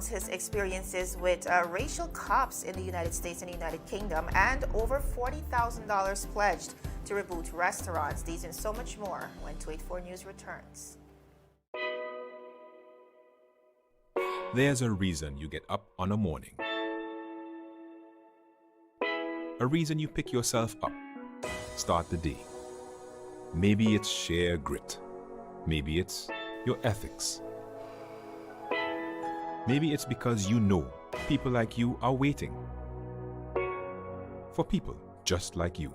His experiences with racial cops in the United States and the United Kingdom, and over $40,000 pledged to reboot restaurants. These and so much more when 284 News returns. There's a reason you get up on a morning. A reason you pick yourself up, start the day. Maybe it's sheer grit. Maybe it's your ethics. Maybe it's because you know people like you are waiting for people just like you.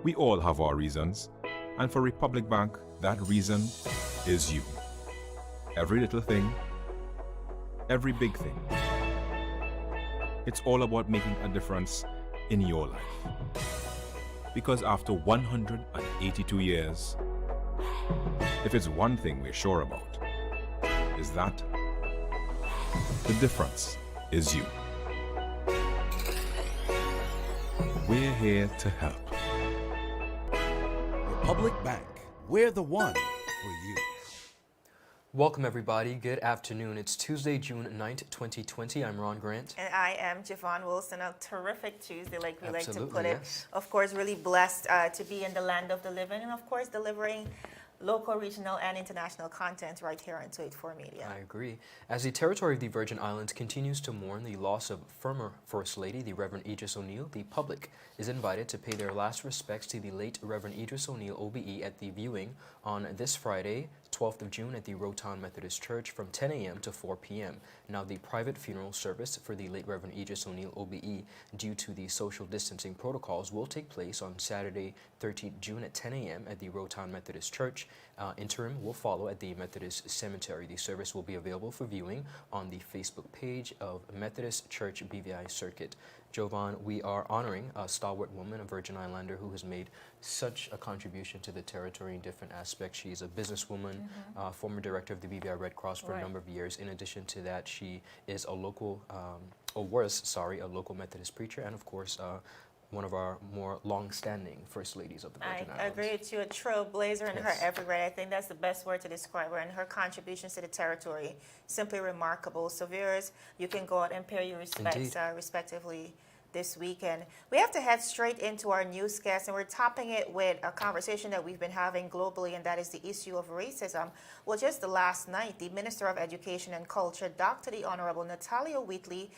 We all have our reasons, and for Republic Bank, that reason is you. Every little thing, every big thing. It's all about making a difference in your life. Because after 182 years, if it's one thing we're sure about, is that the difference is you. We're here to help. Republic Bank, we're the one for you. Welcome everybody, good afternoon. It's Tuesday, June 9th, 2020. I'm Ron Grant. And I am Javon Wilson. A terrific Tuesday, like we like to Absolutely, put it. yes. Of course, really blessed to be in the land of the living, and of course, delivering local, regional, and international content right here on 284 Media. I agree. As the territory of the Virgin Islands continues to mourn the loss of former First Lady, the Reverend Idris O'Neill, the public is invited to pay their last respects to the late Reverend Idris O'Neill, OBE, at the viewing on this Friday, 12th of June, at the Rotan Methodist Church from 10 a.m. to 4 p.m. Now, the private funeral service for the late Reverend Idris O'Neill, OBE, due to the social distancing protocols, will take place on Saturday, 13th June at 10 a.m. at the Rotan Methodist Church. Interim will follow at the Methodist Cemetery. The service will be available for viewing on the Facebook page of Methodist Church BVI Circuit. Jovan, we are honoring a stalwart woman, a Virgin Islander who has made such a contribution to the territory in different aspects. She is a businesswoman, former director of the BVI Red Cross for a number of years. In addition to that, she is a local, a local Methodist preacher, and of course, one of our more long-standing First Ladies of the Virgin Islands. I agree with you, a trailblazer in her every way. I think that's the best word to describe her, and her contributions to the territory, simply remarkable. So viewers, you can go out and pay your respects respectively this weekend. We have to head straight into our newscast, and we're topping it with a conversation that we've been having globally, and that is the issue of racism. Well, just last night, the Minister of Education and Culture, Dr. the Honorable Natalia Wheatley,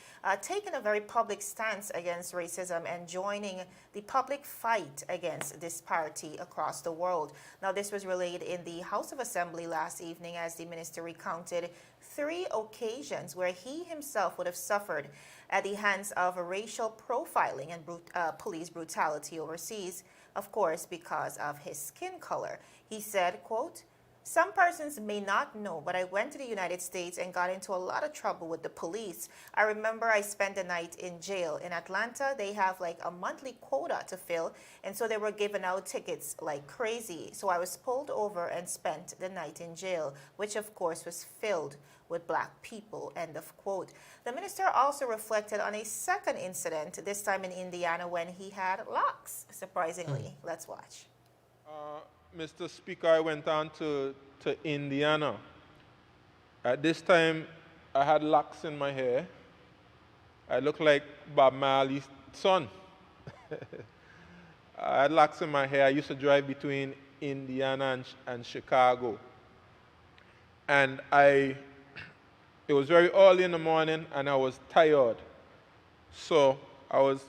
taking a very public stance against racism and joining the public fight against disparity across the world. Now, this was relayed in the House of Assembly last evening as the minister recounted 3 occasions where he himself would have suffered at the hands of racial profiling and police brutality overseas, of course, because of his skin color. He said, quote, "Some persons may not know, but I went to the United States and got into a lot of trouble with the police. I remember I spent a night in jail. In Atlanta, they have like a monthly quota to fill, and so they were giving out tickets like crazy. So I was pulled over and spent the night in jail, which of course was filled with black people," end of quote. The minister also reflected on a second incident, this time in Indiana, when he had locks, surprisingly. Let's watch. Mr. Speaker, I went on to Indiana. At this time, I had locks in my hair. I looked like Bob Marley's son. I had locks in my hair. I used to drive between Indiana and Chicago. And it was very early in the morning, and I was tired. So I was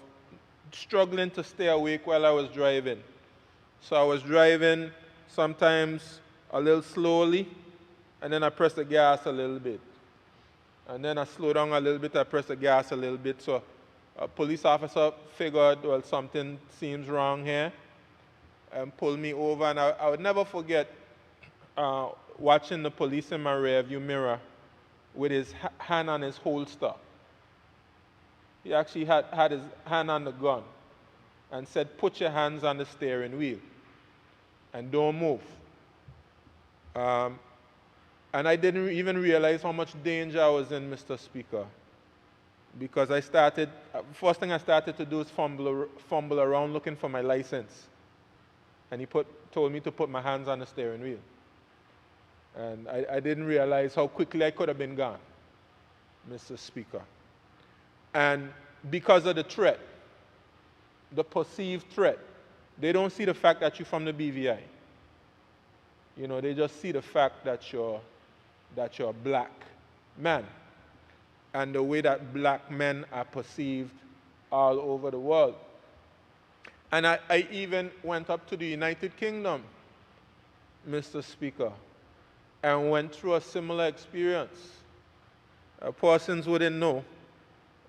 struggling to stay awake while I was driving. So I was driving sometimes a little slowly, and then I pressed the gas a little bit. And then I slowed down a little bit, I pressed the gas a little bit. So a police officer figured, well, something seems wrong here, and pulled me over. And I would never forget watching the police in my rearview mirror with his hand on his holster. He actually had his hand on the gun and said, "Put your hands on the steering wheel and don't move." And I didn't even realize how much danger I was in, Mr. Speaker, because first thing I started to do is fumble around looking for my license. And he told me to put my hands on the steering wheel. And I didn't realize how quickly I could have been gone, Mr. Speaker. And because of the threat, the perceived threat, they don't see the fact that you're from the BVI. You know, they just see the fact that you're a black man, and the way that black men are perceived all over the world. And I even went up to the United Kingdom, Mr. Speaker, and went through a similar experience. Persons wouldn't know,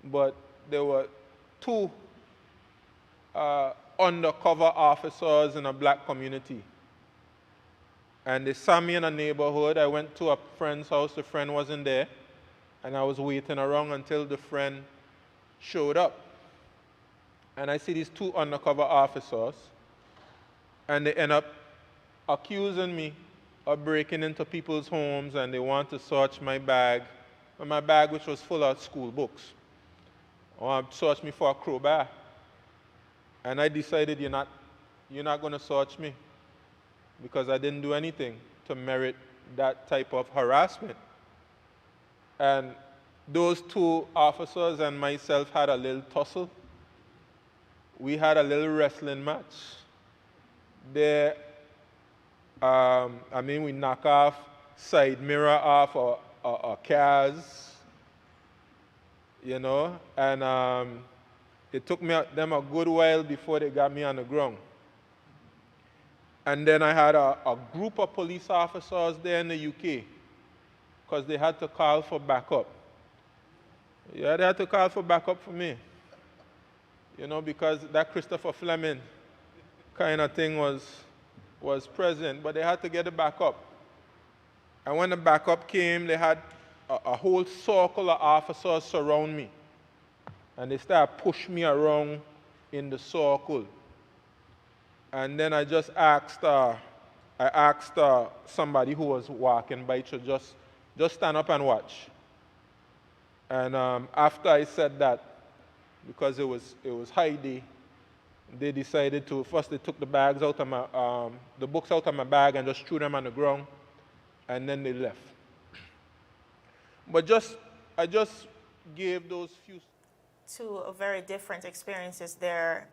but there were two undercover officers in a black community. And they saw me in a neighborhood. I went to a friend's house. The friend wasn't there. And I was waiting around until the friend showed up. And I see these two undercover officers. And they end up accusing me of breaking into people's homes, and they want to search my bag, which was full of school books. They want to search me for a crowbar. And I decided, you're not going to search me, because I didn't do anything to merit that type of harassment. And those two officers and myself had a little tussle. We had a little wrestling match. We knock off side mirror off our cars, you know, and it took them a good while before they got me on the ground. And then I had a group of police officers there in the UK, because they had to call for backup. Yeah, they had to call for backup for me. You know, because that Christopher Fleming kind of thing was present, but they had to get the backup. And when the backup came, they had a whole circle of officers surround me. And they started pushing me around in the circle. And then I just asked, somebody who was walking by to just stand up and watch. And after I said that, because it was high day, they decided to, first they took the bags out of the books out of my bag and just threw them on the ground, and then they left. But I just gave those few. Two very different experiences there.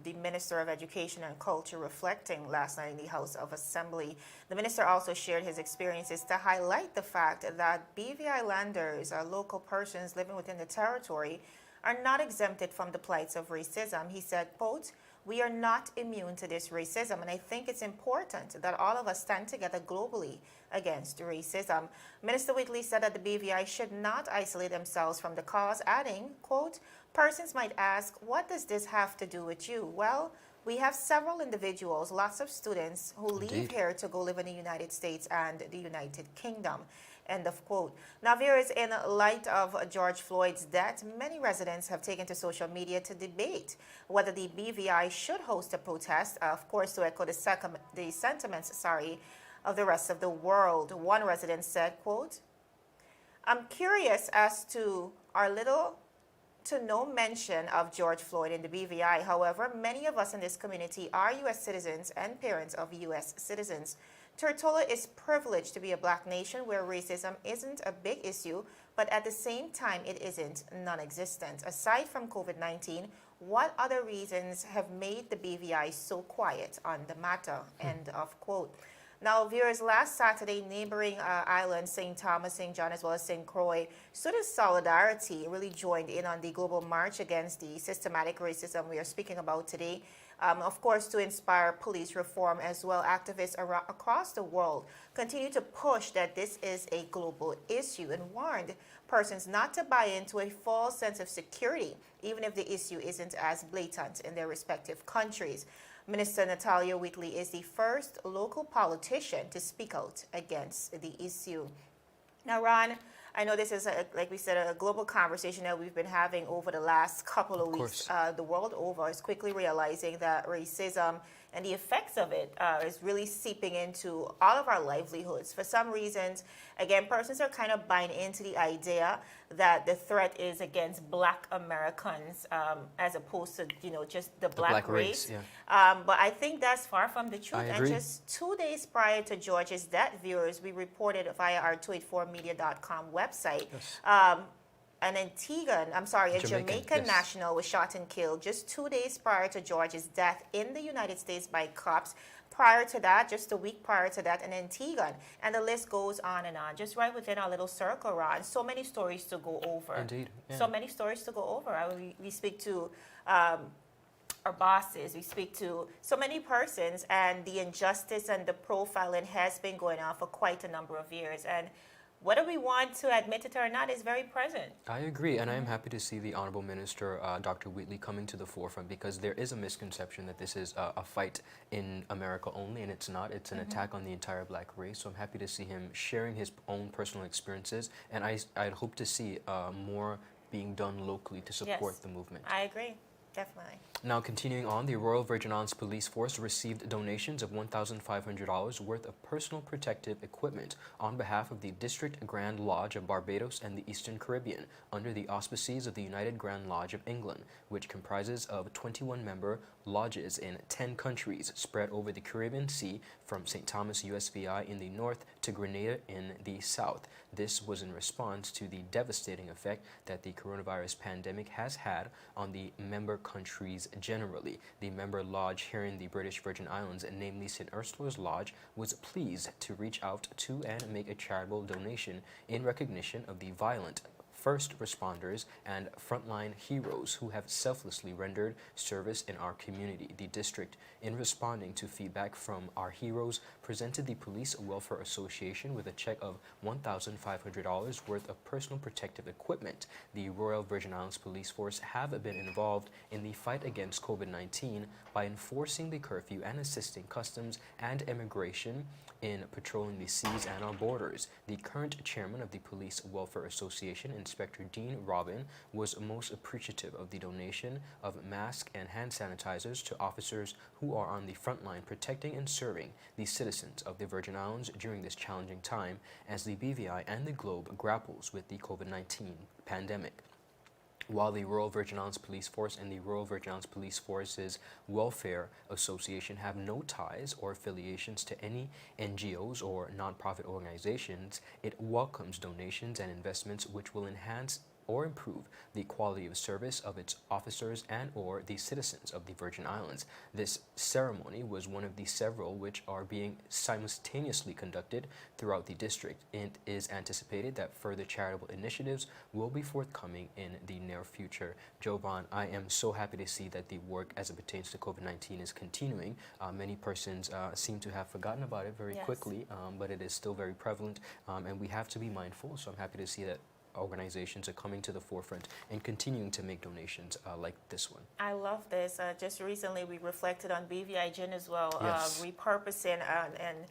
The Minister of Education and Culture reflecting last night in the House of Assembly. The minister also shared his experiences to highlight the fact that BVI landers, local persons living within the territory, are not exempted from the plights of racism. He said, quote, "We are not immune to this racism, and I think it's important that all of us stand together globally against racism." Minister Whitley said that the BVI should not isolate themselves from the cause, adding, quote, "Persons might ask, what does this have to do with you? Well, we have several individuals, lots of students who leave here to go live in the United States and the United Kingdom." End of quote. Now, viewers, in light of George Floyd's death, many residents have taken to social media to debate whether the BVI should host a protest, of course, to echo the sentiments of the rest of the world. One resident said, quote, "I'm curious as to our little to no mention of George Floyd in the BVI. However, many of us in this community are U.S. citizens and parents of U.S. citizens. Tortola is privileged to be a black nation where racism isn't a big issue, but at the same time, it isn't non-existent. Aside from COVID-19, what other reasons have made the BVI so quiet on the matter?" End of quote. Now, viewers, last Saturday, neighboring islands, St. Thomas, St. John, as well as St. Croix, stood in solidarity, really joined in on the global march against the systematic racism we are speaking about today. Of course, to inspire police reform as well, activists across the world continue to push that this is a global issue and warned persons not to buy into a false sense of security, even if the issue isn't as blatant in their respective countries. Minister Natalia Whitley is the first local politician to speak out against the issue. Now, Ron, I know this is, like we said, a global conversation that we've been having over the last couple of weeks. The world over is quickly realizing that racism and the effects of it is really seeping into all of our livelihoods. For some reasons, again, persons are kind of buying into the idea that the threat is against black Americans as opposed to, just the black race. But I think that's far from the truth. And just 2 days prior to George's death, viewers, we reported via our 284media.com website, an Jamaican national was shot and killed just 2 days prior to George's death in the United States by cops. Prior to that, just a week prior to that, an Antiguan. And the list goes on and on, just right within our little circle, Ron. So many stories to go over. Indeed. Yeah. So many stories to go over. We speak to our bosses, we speak to so many persons, and the injustice and the profiling has been going on for quite a number of years. And whether we want to admit it or not, is very present. I agree, and I am happy to see the Honorable Minister, Dr. Wheatley, coming to the forefront, because there is a misconception that this is a fight in America only, and it's not. It's an attack on the entire black race. So I'm happy to see him sharing his own personal experiences, and I'd hope to see more being done locally to support the movement. I agree, definitely. Now, continuing on, the Royal Virgin Islands Police Force received donations of $1,500 worth of personal protective equipment on behalf of the District Grand Lodge of Barbados and the Eastern Caribbean under the auspices of the United Grand Lodge of England, which comprises of 21-member lodges in 10 countries spread over the Caribbean Sea from St. Thomas USVI in the north to Grenada in the south. This was in response to the devastating effect that the coronavirus pandemic has had on the member countries generally. The member lodge here in the British Virgin Islands, namely St. Ursula's Lodge, was pleased to reach out to and make a charitable donation in recognition of the violent first responders and frontline heroes who have selflessly rendered service in our community. The district, in responding to feedback from our heroes, presented the Police Welfare Association with a check of $1,500 worth of personal protective equipment. The Royal Virgin Islands Police Force have been involved in the fight against COVID-19 by enforcing the curfew and assisting customs and immigration in patrolling the seas and our borders. The current chairman of the Police Welfare Association, Inspector Dean Robin, was most appreciative of the donation of masks and hand sanitizers to officers who are on the front line protecting and serving the citizens of the Virgin Islands during this challenging time as the BVI and the globe grapples with the COVID-19 pandemic. While the Royal Virgin Islands Police Force and the Royal Virgin Islands Police Force's Welfare Association have no ties or affiliations to any NGOs or nonprofit organizations, it welcomes donations and investments which will enhance or improve the quality of service of its officers and or the citizens of the Virgin Islands. This ceremony was one of the several which are being simultaneously conducted throughout the district. It is anticipated that further charitable initiatives will be forthcoming in the near future. Jovan, I am so happy to see that the work as it pertains to COVID-19 is continuing. Many persons seem to have forgotten about it very quickly, but it is still very prevalent, and we have to be mindful. So I'm happy to see that organizations are coming to the forefront and continuing to make donations like this one. I love this. Just recently we reflected on BVI Gin as well, Yes. repurposing and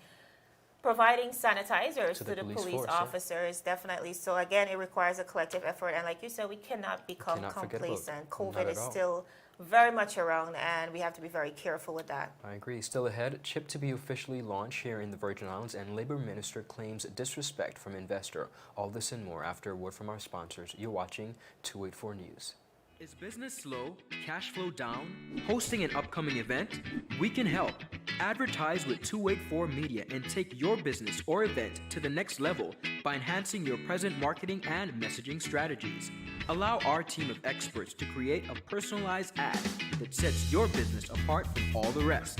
providing sanitizers to the police force, officers, definitely. So again, it requires a collective effort. And like you said, we cannot become cannot forget about complacent. it. COVID Not is at all. still very much around, and we have to be very careful with that. I agree. Still ahead, chip to be officially launched here in the Virgin Islands, and Labor Minister claims disrespect from investor. All this and more after a word from our sponsors. You're watching 284 News. Is business slow? Cash flow down? Hosting an upcoming event? We can help. Advertise with 284 Media and take your business or event to the next level by enhancing your present marketing and messaging strategies. Allow our team of experts to create a personalized ad that sets your business apart from all the rest.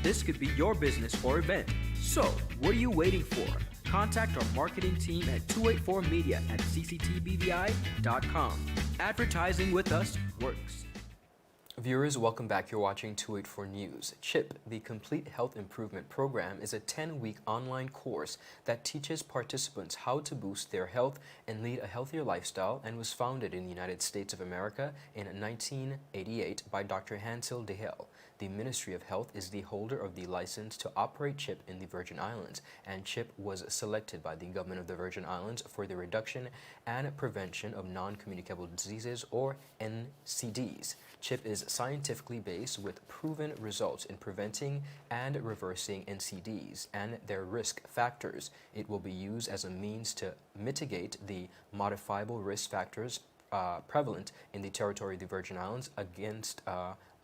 This could be your business or event. So, what are you waiting for? Contact our marketing team at 284media@cctbvi.com. Advertising with us works. Viewers, welcome back. You're watching 284 News. CHIP, the Complete Health Improvement Program, is a 10-week online course that teaches participants how to boost their health and lead a healthier lifestyle, and was founded in the United States of America in 1988 by Dr. Hansel DeHale. The Ministry of Health is the holder of the license to operate CHIP in the Virgin Islands, and CHIP was selected by the Government of the Virgin Islands for the reduction and prevention of non-communicable diseases, or NCDs. CHIP is scientifically based with proven results in preventing and reversing NCDs and their risk factors. It will be used as a means to mitigate the modifiable risk factors prevalent in the territory of the Virgin Islands against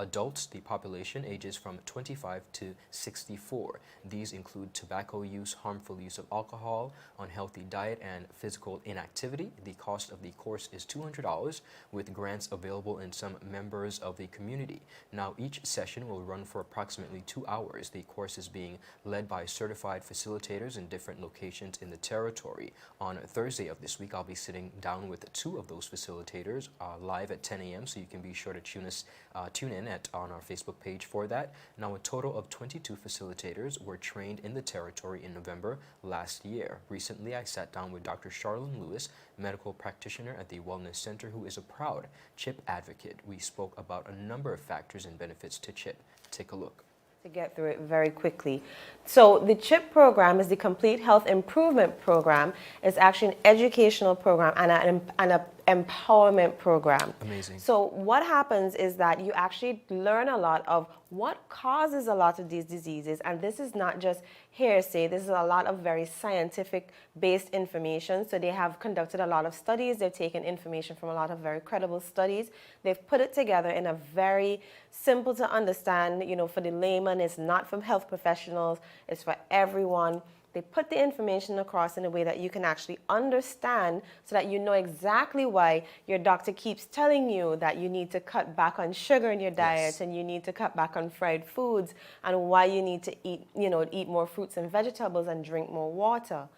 adults, the population ages from 25 to 64. These include tobacco use, harmful use of alcohol, unhealthy diet, and physical inactivity. The cost of the course is $200, with grants available in some members of the community. Now, each session will run for approximately 2 hours. The course is being led by certified facilitators in different locations in the territory. On Thursday of this week, I'll be sitting down with 2 of those facilitators live at 10 a.m., so you can be sure to tune in on our Facebook page for that. Now, a total of 22 facilitators were trained in the territory in November last year. Recently, I sat down with Dr. Charlene Lewis, medical practitioner at the Wellness Center, who is a proud CHIP advocate. We spoke about a number of factors and benefits to CHIP. Take a look. To get through it very quickly. So the CHIP program is the Complete Health Improvement Program. It's actually an educational program and an empowerment program. Amazing. So what happens is that you actually learn a lot of what causes a lot of these diseases, and this is not just hearsay. This is a lot of very scientific based information. So they have conducted a lot of studies. They've taken information from a lot of very credible studies. They've put it together in a very simple to understand, for the layman. It's not for health professionals. It's for everyone. They put the information across in a way that you can actually understand, so that you know exactly why your doctor keeps telling you that you need to cut back on sugar in your diet. Yes. And you need to cut back on fried foods, and why you need to eat more fruits and vegetables and drink more water.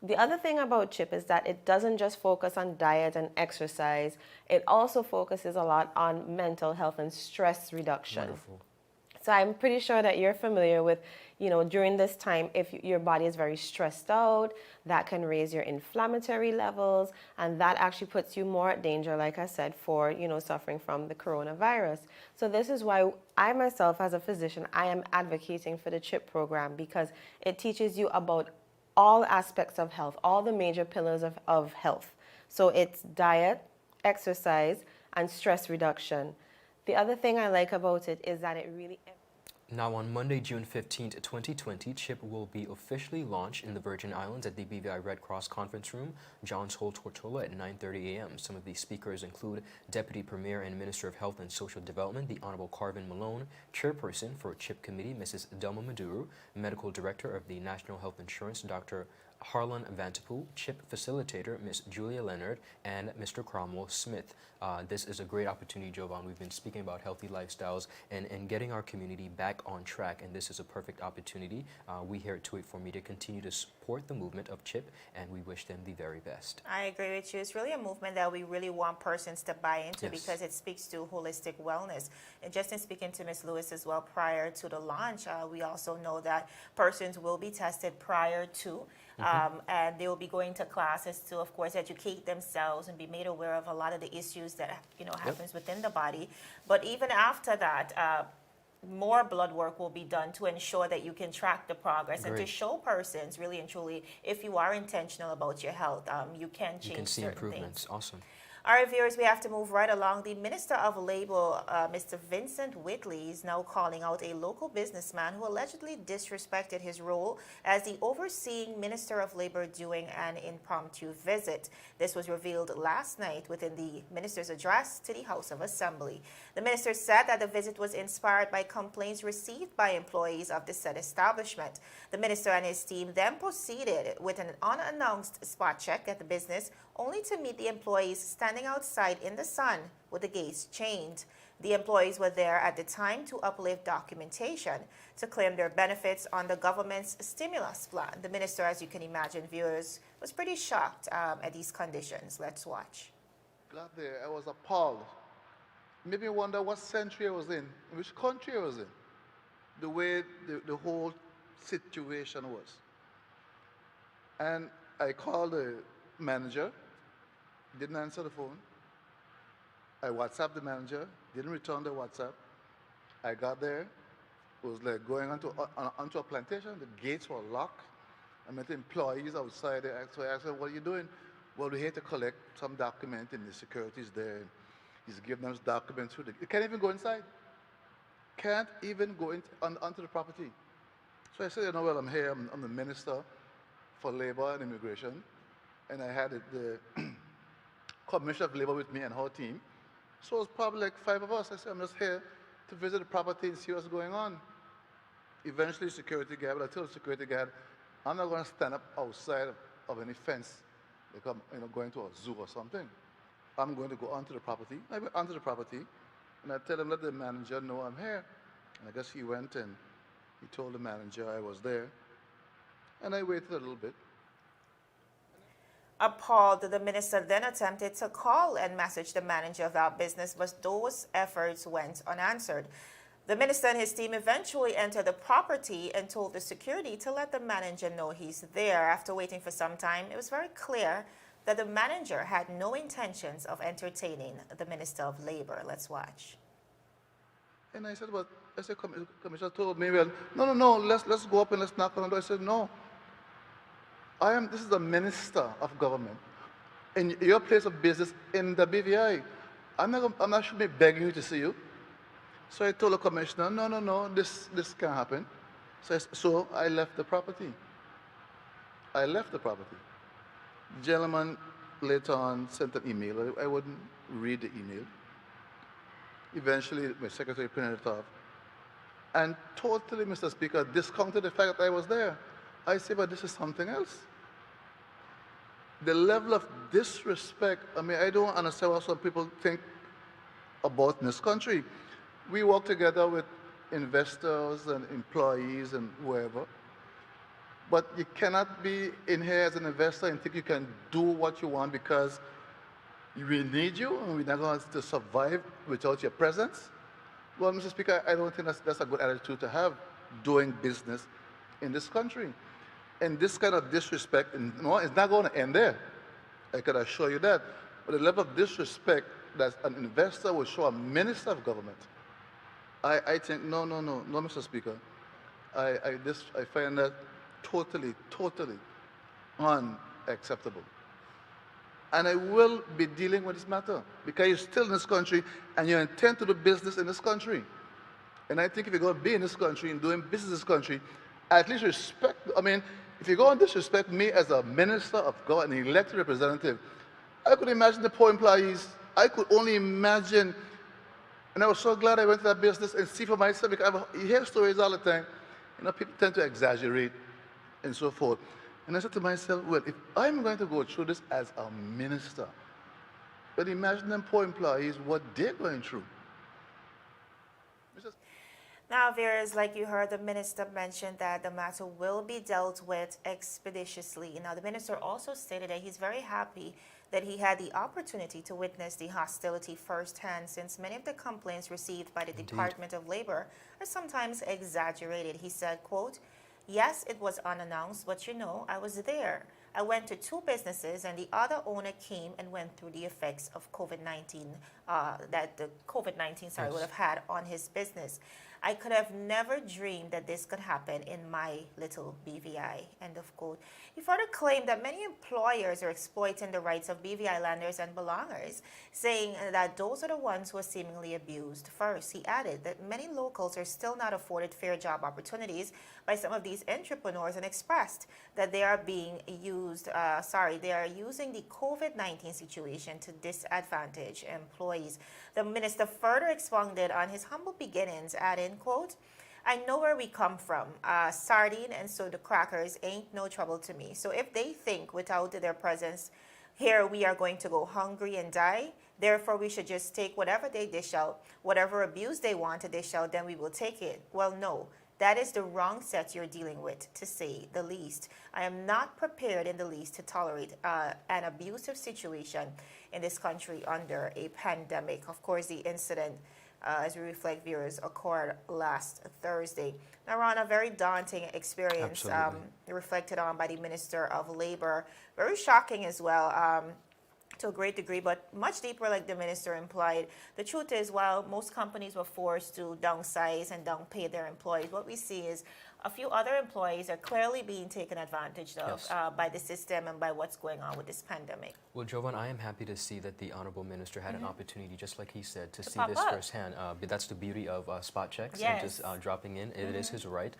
The other thing about CHIP is that it doesn't just focus on diet and exercise. It also focuses a lot on mental health and stress reduction. Wonderful. So I'm pretty sure that you're familiar with, during this time, if your body is very stressed out, that can raise your inflammatory levels, and that actually puts you more at danger, like I said, for, suffering from the coronavirus. So this is why I myself, as a physician, I am advocating for the CHIP program, because it teaches you about all aspects of health, all the major pillars of health. So it's diet, exercise, and stress reduction. The other thing I like about it is that it really... Now, on Monday, June 15, 2020, CHIP will be officially launched in the Virgin Islands at the BVI Red Cross Conference Room, Johns Hole, Tortola, at 9:30 a.m. Some of the speakers include Deputy Premier and Minister of Health and Social Development, the Honorable Carvin Malone, Chairperson for CHIP Committee, Mrs. Delma Maduru, Medical Director of the National Health Insurance, Dr. Harlan Vantapu, CHIP Facilitator, Ms. Julia Leonard, and Mr. Cromwell Smith. This is a great opportunity, Jovan. We've been speaking about healthy lifestyles and getting our community back on track, and this is a perfect opportunity. We here at 284 Media continue to support the movement of CHIP, and we wish them the very best. I agree with you. It's really a movement that we really want persons to buy into, Yes. because it speaks to holistic wellness. And just in speaking to Ms. Lewis as well prior to the launch, we also know that persons will be tested prior to, and they will be going to classes to, of course, educate themselves and be made aware of a lot of the issues that happens within the body. But even after that, more blood work will be done to ensure that you can track the progress and to Great. show persons really and truly, if you are intentional about your health, you can change You can see certain improvements. things. Awesome. All right, viewers, we have to move right along. The Minister of Labor, Mr. Vincent Whitley, is now calling out a local businessman who allegedly disrespected his role as the overseeing Minister of Labor during an impromptu visit. This was revealed last night within the minister's address to the House of Assembly. The minister said that the visit was inspired by complaints received by employees of the said establishment. The minister and his team then proceeded with an unannounced spot check at the business, only to meet the employees standing outside in the sun with the gates chained. The employees were there at the time to uplift documentation to claim their benefits on the government's stimulus plan. The minister, as you can imagine, viewers, was pretty shocked at these conditions. Let's watch. Got there, I was appalled. Made me wonder what century I was in, which country I was in, the way the whole situation was. And I called the manager, didn't answer the phone. I WhatsApped the manager, didn't return the WhatsApp. I got there, it was like going onto a plantation, the gates were locked. I met the employees outside there, so I asked them, what are you doing? Well, we're here to collect some document, and the security's there. He's giving them documents. You can't even go inside. Can't even go onto the property. So I said, well, I'm here. I'm the Minister for Labor and Immigration. And I had the Commissioner of Labor with me and her team. So it was probably like 5 of us. I said, I'm just here to visit the property and see what's going on. Eventually, security guard, but I told the security guard, I'm not going to stand up outside of any fence, like I'm going to a zoo or something. I'm going to go onto the property. I went onto the property, and I tell him, let the manager know I'm here. And I guess he went and he told the manager I was there, and I waited a little bit. Appalled, the minister then attempted to call and message the manager about business, but those efforts went unanswered. The minister and his team eventually entered the property and told the security to let the manager know he's there. After waiting for some time, it was very clear that the manager had no intentions of entertaining the Minister of Labor. Let's watch. And I said, well, Commissioner told me, well, no, let's go up and let's knock on the door. I said, no. This is the Minister of Government in your place of business in the BVI. I'm not should be begging you to see you. So I told the commissioner, no, this can't happen. So I left the property. The gentleman later on sent an email. I wouldn't read the email. Eventually, my secretary printed it off. And totally, Mr. Speaker, discounted the fact that I was there. I say, but this is something else. The level of disrespect, I don't understand what some people think about in this country. We work together with investors and employees and whoever, but you cannot be in here as an investor and think you can do what you want because we need you and we're not going to survive without your presence. Well, Mr. Speaker, I don't think that's a good attitude to have doing business in this country. And this kind of disrespect, it's not going to end there. I can assure you that. But the level of disrespect that an investor will show a minister of government, I think, no, Mr. Speaker. I find that totally unacceptable. And I will be dealing with this matter because you're still in this country and you intend to do business in this country. And I think if you're going to be in this country and doing business in this country, at least respect, if you're going to disrespect me as a minister of God, an elected representative, I could imagine the poor employees. I could only imagine. And I was so glad I went to that business and see for myself, because you hear stories all the time. People tend to exaggerate and so forth. And I said to myself, well, if I'm going to go through this as a minister, but imagine them poor employees, what they're going through. Now, viewers, like you heard, the minister mentioned that the matter will be dealt with expeditiously. Now, the minister also stated that he's very happy that he had the opportunity to witness the hostility firsthand, since many of the complaints received by the Department of Labor are sometimes exaggerated. He said, quote, "Yes, it was unannounced, but I was there. I went to 2 businesses and the other owner came and went through the effects of COVID-19, that the COVID-19 would have had on his business. I could have never dreamed that this could happen in my little BVI," end of quote. He further claimed that many employers are exploiting the rights of BVI landers and belongers, saying that those are the ones who are seemingly abused. First, he added that many locals are still not afforded fair job opportunities by some of these entrepreneurs, and expressed that they are being used, they are using the COVID-19 situation to disadvantage employees. The minister further expounded on his humble beginnings, adding, quote, "I know where we come from. Sardine and soda crackers ain't no trouble to me. So if they think without their presence here we are going to go hungry and die, therefore we should just take whatever they dish out, whatever abuse they want to dish out, then we will take it. Well, no. That is the wrong set you're dealing with, to say the least. I am not prepared in the least to tolerate an abusive situation in this country under a pandemic." Of course, the incident, as we reflect, viewers, occurred last Thursday. Now, Ron, a very daunting experience reflected on by the Minister of Labor. Very shocking as well. To a great degree, but much deeper, like the minister implied. The truth is, while most companies were forced to downsize and downpay their employees, what we see is a few other employees are clearly being taken advantage of by the system and by what's going on with this pandemic. Well, Jovan, I am happy to see that the Honorable Minister had an opportunity, just like he said, to see this up. firsthand. But that's the beauty of spot checks Yes. and just dropping in. It is his right.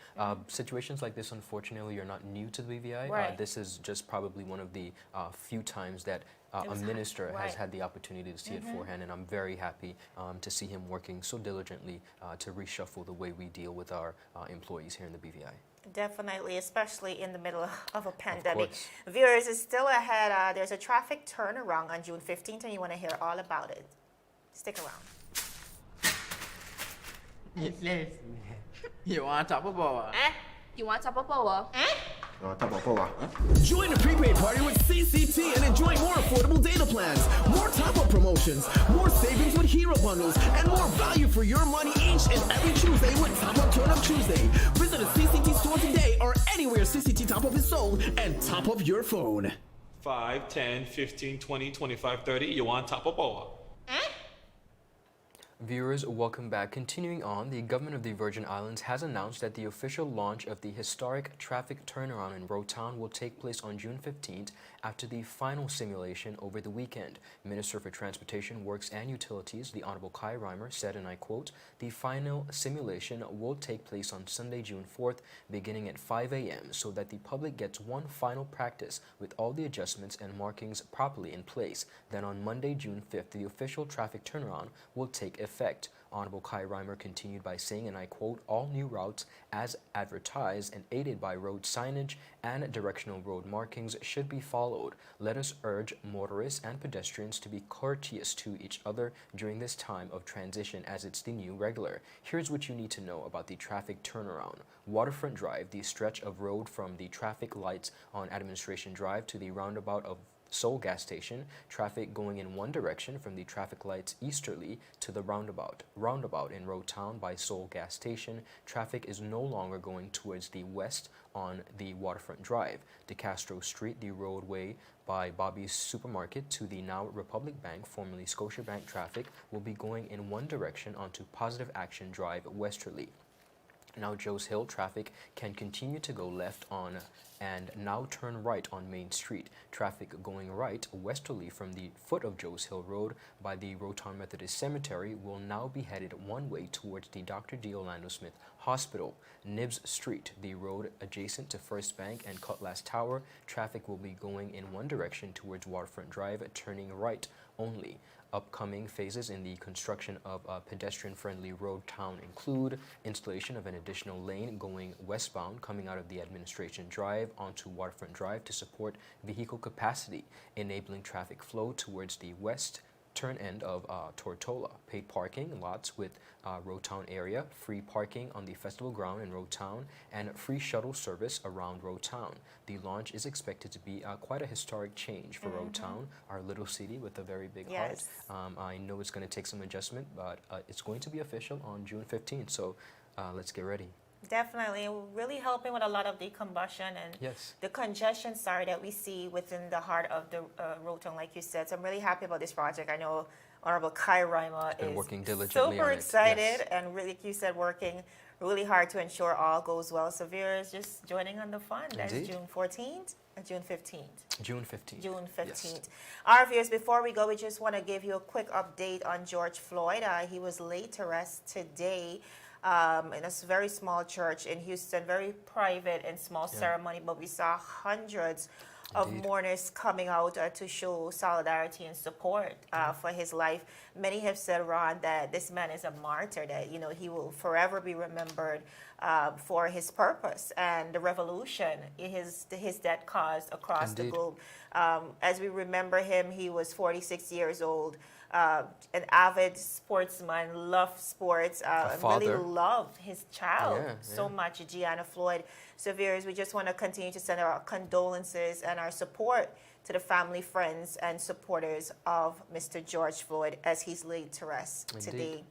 Situations like this, unfortunately, are not new to the BVI. Right. This is just probably one of the few times that a was- minister has right. had the opportunity to see it forehand, and I'm very happy to see him working so diligently to reshuffle the way we deal with our employees here in the BVI. Definitely, especially in the middle of a pandemic. course. Viewers, is still ahead. There's a traffic turnaround on June 15th, and you want to hear all about it. Stick around. You want top of power? You want top of power? Join the prepaid party with CCT and enjoy more affordable data plans, more top-up promotions, more savings with hero bundles, and more value for your money each and every Tuesday with Top Up Turn Up Tuesday. Visit a CCT store today or anywhere CCT Top Up is sold and top up your phone. 5, 10, 15, 20, 25, 30. You want top of power? Viewers, welcome back. Continuing on, the government of the Virgin Islands has announced that the official launch of the historic traffic turnaround in Road Town will take place on June 15th after the final simulation over the weekend. Minister for Transportation, Works and Utilities, the Honorable Kai Reimer, said, and I quote, "The final simulation will take place on Sunday, June 4th, beginning at 5 a.m. so that the public gets one final practice with all the adjustments and markings properly in place. Then on Monday, June 5th, the official traffic turnaround will take effect." Honorable Kai Reimer continued by saying, and I quote, "All new routes as advertised and aided by road signage and directional road markings should be followed. Let us urge motorists and pedestrians to be courteous to each other during this time of transition as it's the new regular. Here's what you need to know about the traffic turnaround. Waterfront Drive, the stretch of road from the traffic lights on Administration Drive to the roundabout of Seoul gas station, traffic going in one direction from the traffic lights easterly to the roundabout in Road Town by Seoul gas station. Traffic is no longer going towards the west on the Waterfront Drive. De Castro Street, the roadway by Bobby's Supermarket to the now Republic Bank, formerly Scotiabank, traffic will be going in one direction onto Positive Action Drive westerly. Now Joes Hill, traffic can continue to go left on and now turn right on Main Street. Traffic going right westerly from the foot of Joes Hill Road by the Road Town Methodist Cemetery will now be headed one way towards the Dr. D. Orlando Smith Hospital. Nibs Street, the road adjacent to First Bank and Cutlass Tower, traffic will be going in one direction towards Waterfront Drive, turning right only. Upcoming phases in the construction of a pedestrian-friendly road town include installation of an additional lane going westbound coming out of the Administration Drive onto Waterfront Drive to support vehicle capacity, enabling traffic flow towards the west turn end of Tortola, paid parking lots with Road Town area, free parking on the festival ground in Road Town, and free shuttle service around Road Town. The launch is expected to be quite a historic change for Road Town, our little city with a very big Yes. heart. I know it's going to take some adjustment, but it's going to be official on June 15th, so let's get ready. Definitely, really helping with a lot of the combustion and Yes. the congestion, that we see within the heart of the Road Town, like you said. So I'm really happy about this project. I know Honorable Kai Reimer Been is working diligently super on it, excited yes. and really, like you said, working really hard to ensure all goes well. So viewers, just joining on the fun. That's Indeed. June 14th and June 15th. June 15th. June 15th. Yes. All right, viewers, before we go, we just want to give you a quick update on George Floyd. He was laid to rest today in a very small church in Houston, very private and small ceremony, but we saw hundreds of Indeed. mourners coming out to show solidarity and support for his life. Many have said, Ron, that this man is a martyr, that he will forever be remembered for his purpose and the revolution his death caused across the Indeed. globe. As we remember him, he was 46 years old. An avid sportsman, loved sports, and really father. loved his child Yeah, so yeah. much, Gianna Floyd. So viewers, we just want to continue to send our condolences and our support to the family, friends, and supporters of Mr. George Floyd as he's laid to rest Indeed. today.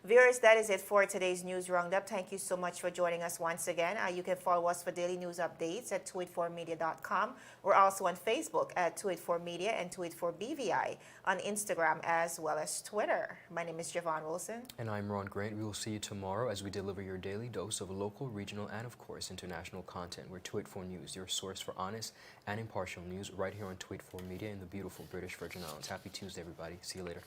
Viewers, that is it for today's News Roundup. Thank you so much for joining us once again. You can follow us for daily news updates at 284media.com. We're also on Facebook at 284media and 284BVI, on Instagram as well as Twitter. My name is Javon Wilson. And I'm Ron Grant. We will see you tomorrow as we deliver your daily dose of local, regional, and of course, international content. We're 284 News, your source for honest and impartial news right here on 284 Media in the beautiful British Virgin Islands. Happy Tuesday, everybody. See you later.